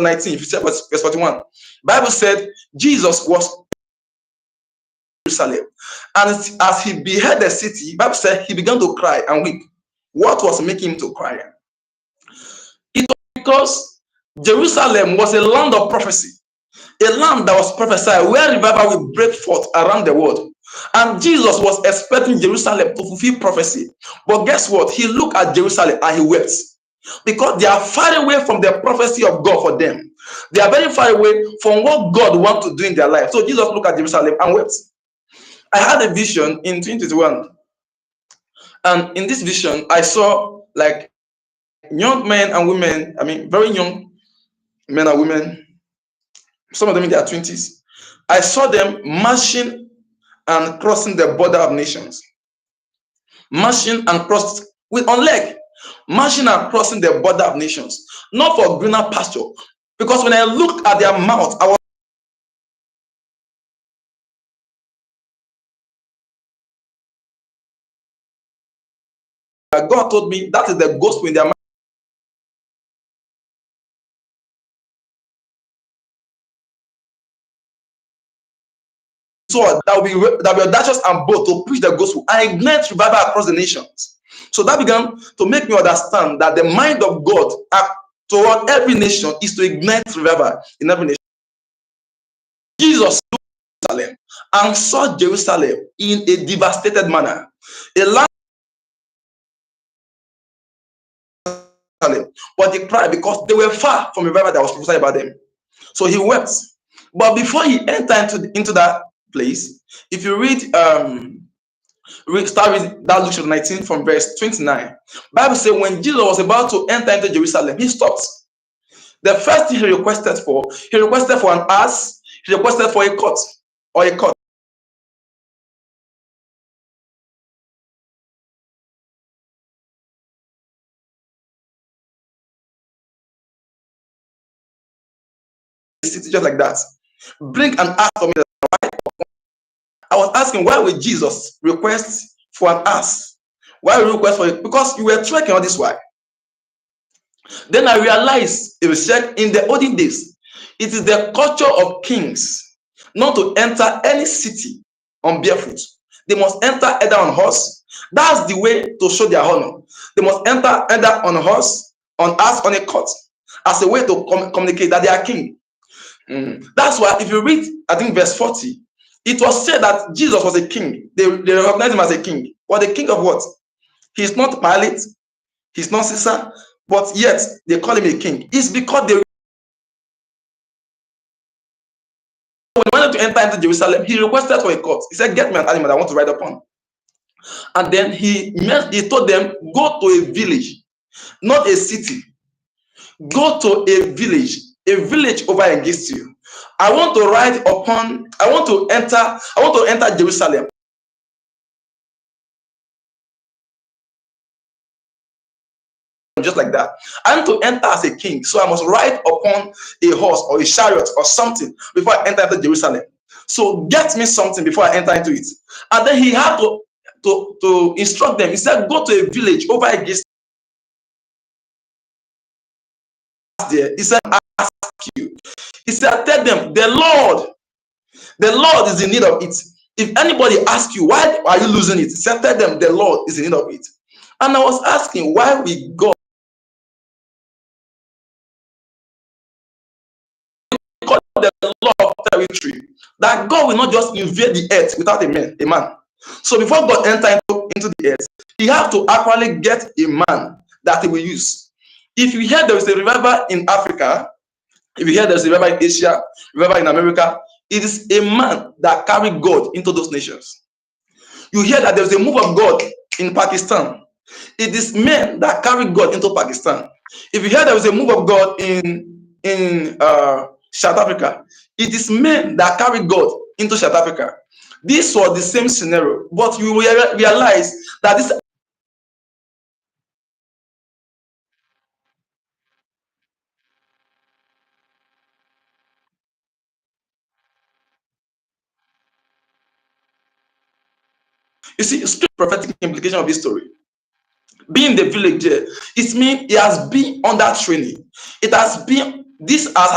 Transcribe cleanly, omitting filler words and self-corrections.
19, verse 41, Bible said Jesus was in Jerusalem, and as he beheld the city, Bible said he began to cry and weep. What was making him to cry? It was because Jerusalem was a land of prophecy, a land that was prophesied where revival will break forth around the world. And Jesus was expecting Jerusalem to fulfill prophecy. But guess what? He looked at Jerusalem and he wept, because they are far away from the prophecy of God for them. They are very far away from what God wants to do in their life. So Jesus looked at Jerusalem and wept. I had a vision in 2021, and in this vision, I saw like young men and women, I mean, very young men and women, some of them in their 20s. I saw them marching and crossing the border of nations. Marching and crossing with on leg, marching and crossing the border of nations, not for greener pasture. Because when I looked at their mouth, I was God told me that is the gospel in their mouth. So that will be audacious and bold to preach the gospel and ignite revival across the nations. So that began to make me understand that the mind of God toward every nation is to ignite revival in every nation. Jesus looked at Jerusalem and saw Jerusalem in a devastated manner, a land, but he cried because they were far from revival that was prophesied about them. So he wept. But before he entered into that place, if you start with that Luke chapter 19 from verse 29, Bible says when Jesus was about to enter into Jerusalem, he stopped. The first thing he requested for an ass, he requested for a cot or a cot. City just like that. Bring an ass for me. I was asking, why would Jesus request for an ass? Why would you request for it? Because you were trekking all this way. Then I realized, it was said in the olden days, it is the culture of kings not to enter any city on barefoot. They must enter either on horse. That's the way to show their honor. They must enter either on horse, on ass, on a cot, as a way to communicate that they are king. That's why if you read, I think verse 40, it was said that Jesus was a king. They recognized him as a king. But the king of what? He's not Pilate, he's not Caesar, but yet they call him a king. It's because when he wanted to enter into Jerusalem, he requested for a court. He said, get me an animal I want to ride upon. And then he told them, go to a village, not a city. Go to a village over against you. I want to enter Jerusalem. Just like that. I want to enter as a king, so I must ride upon a horse or a chariot or something before I enter into Jerusalem. So get me something before I enter into it. And then he had to instruct them. He said, go to a village over against there. He said, ask you. He said, tell them the Lord is in need of it. If anybody asks you, why are you losing it? He said, tell them the Lord is in need of it. And I was asking, why we God call the law of territory, that God will not just invade the earth without a man. So before God entered into the earth, he had to actually get a man that he will use. If you hear there is a revival in Africa, if you hear there's a revival in Asia, revival in America, it is a man that carried God into those nations. You hear that there's a move of God in Pakistan. It is men that carry God into Pakistan. If you hear there is a move of God in South Africa, it is men that carry God into South Africa. This was the same scenario, but you realize that this. You see, strict prophetic implication of this story. Being the village there, it means he has been under training. It has been This has